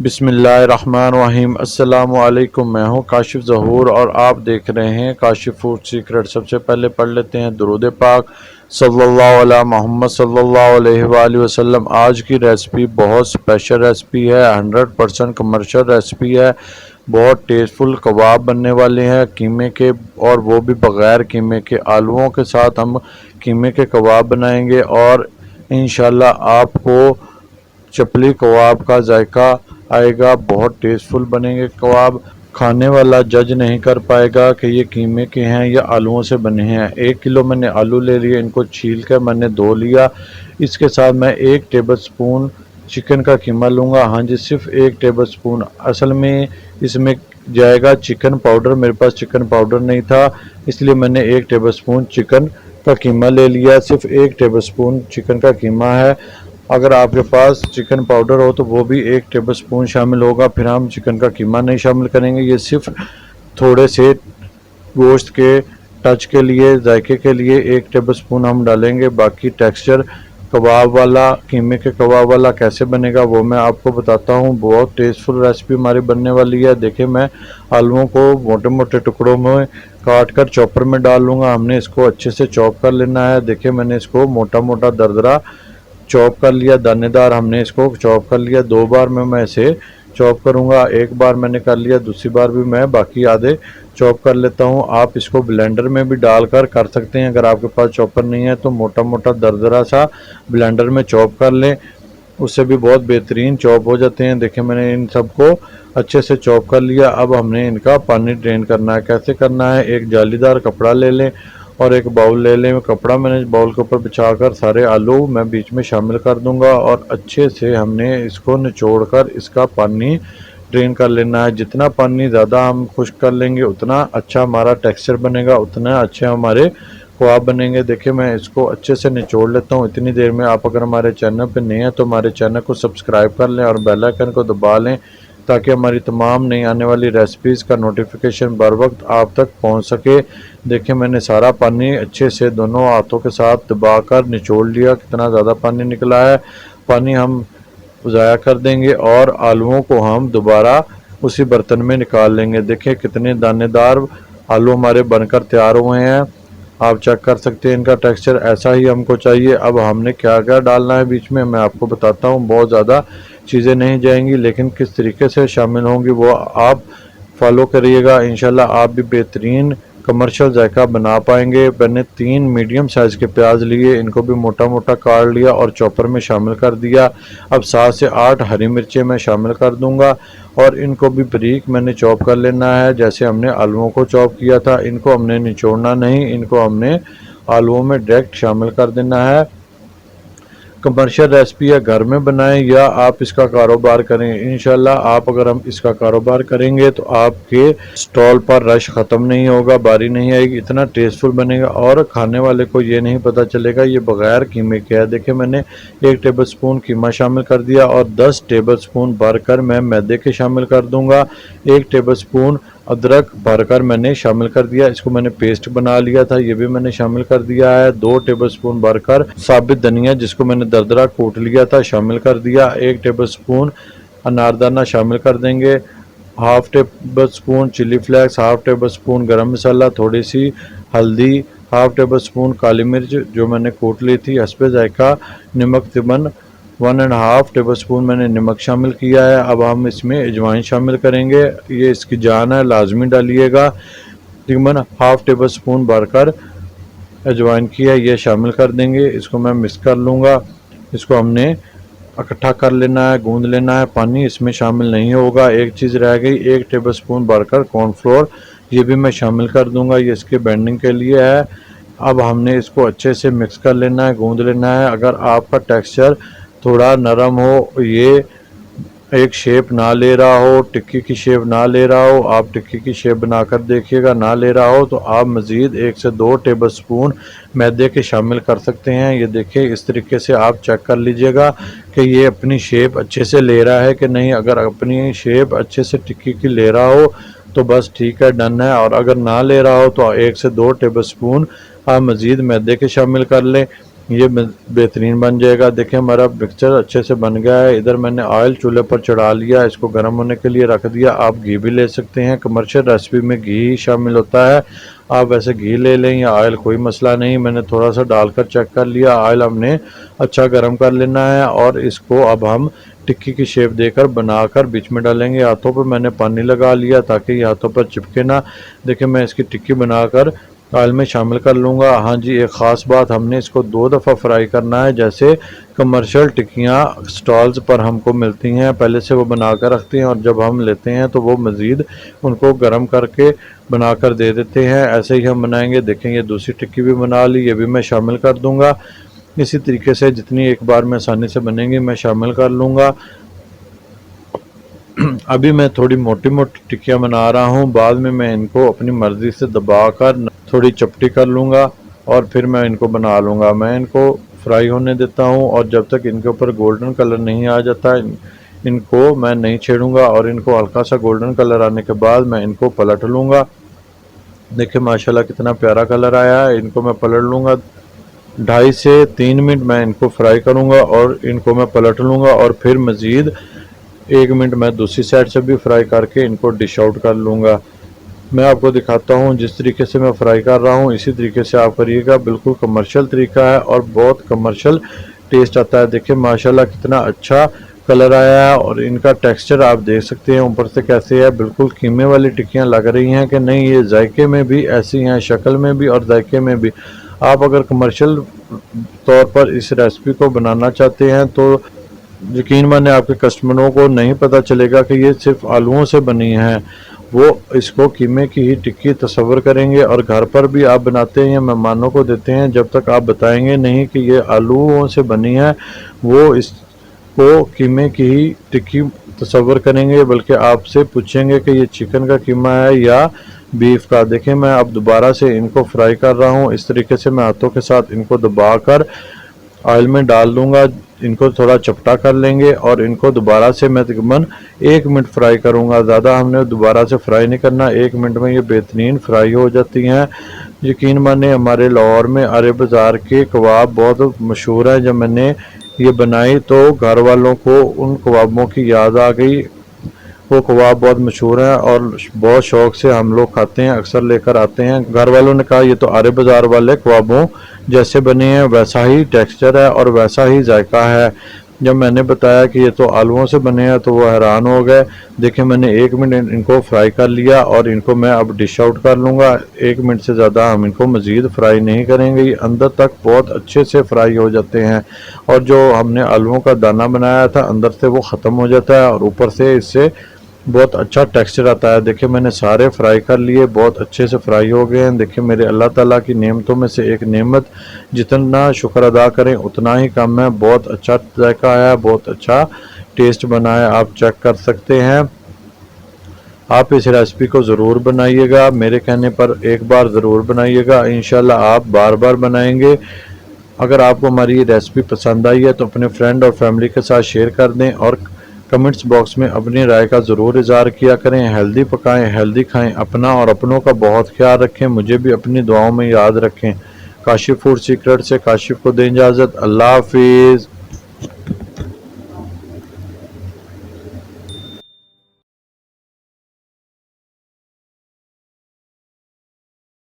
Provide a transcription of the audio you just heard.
बिस्मिल्लाहिर्रहमानिर्रहीम। अस्सलामुअलैकुम। मैं हूं काशिफ ज़हूर और आप देख रहे हैं काशिफ फूड सीक्रेट। सबसे पहले पढ़ लेते हैं दुरूद पाक सल्लल्लाहु अला मोहम्मद सल्लल्लाहु अलैहि वसल्लम। आज की रेसिपी बहुत स्पेशल रेसिपी है, 100% कमर्शियल रेसिपी है। बहुत टेस्टफुल कबाब बनने वाले हैं कीमे के, और वो भी बग़ैर कीमे के। आलूओं के साथ हम कीमे के कबाब बनाएंगे और इंशाल्लाह आपको चपली कबाब का जायका आएगा। बहुत टेस्टफुल बनेंगे कबाब। खाने वाला जज नहीं कर पाएगा कि ये कीमे के हैं या आलूओं से बने हैं। 1 किलो मैंने आलू ले लिए, इनको छील कर मैंने धो लिया। इसके साथ मैं 1 टेबल स्पून चिकन का कीमा लूँगा। हाँ जी, सिर्फ 1 टेबल स्पून। असल में इसमें जाएगा चिकन पाउडर, मेरे पास चिकन पाउडर नहीं था, इसलिए मैंने 1 टेबल स्पून चिकन का कीमा ले लिया। सिर्फ 1 टेबल स्पून चिकन का कीमा है। अगर आपके पास चिकन पाउडर हो तो वो भी 1 टेबल स्पून शामिल होगा। फिर हम चिकन का कीमा नहीं शामिल करेंगे, ये सिर्फ थोड़े से गोश्त के टच के लिए, जायके के लिए 1 टेबल स्पून हम डालेंगे। बाकी टेक्सचर कबाब वाला, कीमे के कबाब वाला कैसे बनेगा वो मैं आपको बताता हूँ। बहुत टेस्टफुल रेसिपी हमारी बनने वाली है। देखिए, मैं आलूओं को मोटे मोटे टुकड़ों में काट कर चॉपर में डाल लूँगा। हमने इसको अच्छे से चॉप कर लेना है। देखिए, मैंने इसको मोटा मोटा दरदरा चॉप कर लिया, दानेदार हमने इसको चॉप कर लिया। 2 बार में मैं इसे चॉप करूंगा। 1 बार मैंने कर लिया, दूसरी बार भी मैं बाकी आधे चॉप कर लेता हूं। आप इसको ब्लेंडर में भी डालकर कर सकते हैं। अगर आपके पास चॉपर नहीं है तो मोटा मोटा दरदरा सा ब्लेंडर में चॉप कर लें, उससे भी बहुत बेहतरीन चॉप हो जाते हैं। देखिए, मैंने इन सबको अच्छे से चॉप कर लिया। अब हमने इनका पानी ड्रेन करना है। कैसे करना है, एक जालीदार कपड़ा ले लें और एक बाउल ले लें। कपड़ा मैंने बाउल के ऊपर बिछाकर सारे आलू मैं बीच में शामिल कर दूंगा और अच्छे से हमने इसको निचोड़कर इसका पानी ड्रेन कर लेना है। जितना पानी ज़्यादा हम खुश्क कर लेंगे उतना अच्छा हमारा टेक्सचर बनेगा, उतना अच्छे हमारे कबाब बनेंगे। देखिए, मैं इसको अच्छे से निचोड़ लेता हूँ। इतनी देर में आप अगर हमारे चैनल पर नए हैं तो हमारे चैनल को सब्सक्राइब कर लें और बेल आइकन को दबा लें, ताकि हमारी तमाम नई आने वाली रेसिपीज़ का नोटिफिकेशन बर वक्त आप तक पहुंच सके। देखिए, मैंने सारा पानी अच्छे से दोनों हाथों के साथ दबाकर निचोड़ लिया। कितना ज़्यादा पानी निकला है, पानी हम ज़ाया कर देंगे और आलूओं को हम दोबारा उसी बर्तन में निकाल लेंगे। देखिए, कितने दानेदार आलू हमारे बनकर तैयार हुए हैं। आप चेक कर सकते हैं, इनका टेक्सचर ऐसा ही हमको चाहिए। अब हमने क्या क्या डालना है बीच में मैं आपको बताता हूँ। बहुत ज़्यादा चीज़ें नहीं जाएंगी, लेकिन किस तरीके से शामिल होंगी वो आप फॉलो करिएगा। इंशाल्लाह आप भी बेहतरीन कमर्शियल जायका बना पाएंगे। मैंने 3 मीडियम साइज़ के प्याज लिए, इनको भी मोटा मोटा काट लिया और चॉपर में शामिल कर दिया। अब 7 से 8 हरी मिर्चें मैं शामिल कर दूंगा और इनको भी बारीक मैंने चॉप कर लेना है, जैसे हमने आलूओं को चॉप किया था। इनको हमने निचोड़ना नहीं, इनको हमने आलूओं में डायरेक्ट शामिल कर देना है। कमर्शियल रेसिपी है, घर में बनाएं या आप इसका कारोबार करें। इंशाल्लाह आप अगर हम इसका कारोबार करेंगे तो आपके स्टॉल पर रश ख़त्म नहीं होगा, बारी नहीं आएगी। इतना टेस्टफुल बनेगा और खाने वाले को ये नहीं पता चलेगा ये बग़ैर कीमे के है। देखिए, मैंने 1 टेबल स्पून कीमा शामिल कर दिया और 10 टेबल स्पून भरकर मैं मैदे के शामिल कर दूंगा। 1 टेबल स्पून अदरक भरकर मैंने शामिल कर दिया, इसको मैंने पेस्ट बना लिया था, ये भी मैंने शामिल कर दिया है। 2 टेबलस्पून भरकर साबित धनिया, जिसको मैंने दरदरा कूट लिया था, शामिल कर दिया। 1 टेबलस्पून अनारदाना शामिल कर देंगे। Half tablespoon chili flakes, half tablespoon garam masala, थोड़ी सी हल्दी, हाफ टेबल स्पून काली मिर्च जो मैंने कूट ली थी, हस्बे जायका नमक, तकरीबन 1.5 टेबल स्पून मैंने नमक शामिल किया है। अब हम इसमें अजवाइन शामिल करेंगे, ये इसकी जान है, लाजमी डालिएगा। तकरीबन हाफ टेबल स्पून भरकर अजवाइन की है, ये शामिल कर देंगे। इसको मैं मिक्स कर लूँगा। इसको हमने इकट्ठा कर लेना है, गूंद लेना है। पानी इसमें शामिल नहीं होगा। एक चीज़ रह गई, 1 टेबल स्पून भरकर कॉर्नफ्लोर, ये भी मैं शामिल कर दूंगा, ये इसके बैंडिंग के लिए है। अब हमने इसको अच्छे से मिक्स कर लेना है, गूंद लेना है। अगर आपका टेक्सचर थोड़ा नरम हो, ये एक शेप ना ले रहा हो, टिक्की की शेप ना ले रहा हो, आप टिक्की की शेप बनाकर देखिएगा, ना ले रहा हो तो आप मज़ीद 1 से 2 टेबल स्पून मैदे के शामिल कर सकते हैं। ये देखिए, इस तरीके से आप चेक कर लीजिएगा कि ये अपनी शेप अच्छे से ले रहा है कि नहीं। अगर अपनी शेप अच्छे से टिक्की की ले रहा हो तो बस ठीक है, डन है। और अगर ना ले रहा हो तो 1 से 2 टेबल स्पून आप मज़ीद मैदे के शामिल कर लें। ये बेहतरीन बन जाएगा। देखिए हमारा मिक्सचर अच्छे से बन गया है। इधर मैंने ऑयल चूल्हे पर चढ़ा लिया, इसको गर्म होने के लिए रख दिया। आप घी भी ले सकते हैं, कमर्शियल रेसिपी में घी ही शामिल होता है। आप वैसे घी ले लें या ऑयल, कोई मसला नहीं। मैंने थोड़ा सा डालकर चेक कर लिया। ऑयल हमने अच्छा गर्म कर लेना है और इसको अब हम टिक्की की शेप देकर बनाकर बीच में डालेंगे। हाथों पर मैंने पानी लगा लिया ताकि ये हाथों पर चिपके ना। देखिए मैं इसकी टिक्की बनाकर ऑयल में शामिल कर लूँगा। हाँ जी, एक ख़ास बात, हमने इसको 2 दफ़ा फ्राई करना है, जैसे कमर्शियल टिक्कियाँ स्टॉल्स पर हमको मिलती हैं, पहले से वो बना कर रखते हैं और जब हम लेते हैं तो वो मज़ीद उनको गर्म करके बनाकर दे देते हैं। ऐसे ही हम बनाएंगे। देखें ये दूसरी टिक्की भी बना ली, ये भी मैं शामिल कर दूँगा। इसी तरीके से जितनी एक बार में आसानी से बनेंगी मैं शामिल कर लूँगा। अभी मैं थोड़ी मोटी मोटी टिक्कियाँ बना रहा हूँ, बाद में मैं इनको अपनी मर्ज़ी से दबाकर थोड़ी चपटी कर लूँगा और फिर मैं इनको बना लूँगा। मैं इनको फ्राई होने देता हूँ और जब तक इनके ऊपर गोल्डन कलर नहीं आ जाता इनको मैं नहीं छेड़ूंगा और इनको हल्का सा गोल्डन कलर आने के बाद मैं इनको पलट लूँगा। देखिए माशाल्लाह कितना प्यारा कलर आया है। इनको मैं पलट लूँगा, 2.5 से 3 मिनट मैं इनको फ्राई करूँगा और इनको मैं पलट लूँगा और फिर मज़ीद 1 मिनट मैं दूसरी साइड से भी फ्राई करके इनको डिश आउट कर लूँगा। मैं आपको दिखाता हूँ जिस तरीके से मैं फ्राई कर रहा हूँ इसी तरीके से आप करिएगा। बिल्कुल कमर्शियल तरीका है और बहुत कमर्शियल टेस्ट आता है। देखिए माशाल्लाह कितना अच्छा कलर आया है और इनका टेक्सचर आप देख सकते हैं ऊपर से कैसे है। बिल्कुल कीमे वाली टिक्कियाँ लग रही हैं कि नहीं, ये जायके में भी ऐसी हैं, शक्ल में भी और जायके में भी। आप अगर कमर्शियल तौर पर इस रेसिपी को बनाना चाहते हैं तो यकीन माने आपके कस्टमरों को नहीं पता चलेगा कि ये सिर्फ आलूओं से बनी है। वो इसको कीमे की ही टिक्की तस्वर करेंगे और घर पर भी आप बनाते हैं, मेहमानों को देते हैं, जब तक आप बताएंगे नहीं कि ये आलूओं से बनी है वो इसको कीमे की ही टिक्की तस्वर करेंगे, बल्कि आपसे पूछेंगे कि ये चिकन का कीमा है या बीफ का। देखें मैं अब दोबारा से इनको फ्राई कर रहा हूँ। इस तरीके से मैं हाथों के साथ इनको दबाकर ऑयल में डाल दूंगा, इनको थोड़ा चपटा कर लेंगे और इनको दोबारा से मैं तकरीबन 1 मिनट फ्राई करूंगा। ज़्यादा हमने दोबारा से फ्राई नहीं करना, 1 मिनट में ये बेहतरीन फ्राई हो जाती हैं। यकीन माने हमारे लाहौर में अरब बाज़ार के कबाब बहुत मशहूर है। जब मैंने ये बनाई तो घर वालों को उन कबाबों की याद आ गई। वो कबाब बहुत मशहूर है और बहुत शौक से हम लोग खाते हैं, अक्सर लेकर आते हैं। घर वालों ने कहा ये तो अरब बाज़ार वाले कबाबों जैसे बने हैं, वैसा ही टेक्सचर है और वैसा ही जायका है। जब मैंने बताया कि ये तो आलूओं से बने हैं तो वो हैरान हो गए। देखिए मैंने 1 मिनट इनको फ्राई कर लिया और इनको मैं अब डिश आउट कर लूँगा। 1 मिनट से ज़्यादा हम इनको मज़ीद फ्राई नहीं करेंगे, ये अंदर तक बहुत अच्छे से फ्राई हो जाते हैं और जो हमने आलूओं का दाना बनाया था अंदर से वो ख़त्म हो जाता है और ऊपर से इससे बहुत अच्छा टेक्सचर आता है। देखिए मैंने सारे फ्राई कर लिए, बहुत अच्छे से फ्राई हो गए हैं। देखिए मेरे अल्लाह ताला की नेमतों में से एक नेमत, जितना शुक्र अदा करें उतना ही कम है। बहुत अच्छा जायका आया, बहुत अच्छा टेस्ट बना है, आप चेक कर सकते हैं। आप इस रेसिपी को ज़रूर बनाइएगा, मेरे कहने पर एक बार ज़रूर बनाइएगा, इंशाल्लाह आप बार बार बनाएंगे। अगर आपको हमारी ये रेसिपी पसंद आई है तो अपने फ्रेंड और फैमिली के साथ शेयर कर दें और कमेंट्स बॉक्स में अपनी राय का ज़रूर इज़हार किया करें। हेल्दी पकाएं, हेल्दी खाएं, अपना और अपनों का बहुत ख्याल रखें, मुझे भी अपनी दुआओं में याद रखें। काशिफ फूड सीक्रेट से काशिफ को दें इजाज़त। अल्लाह हाफिज़।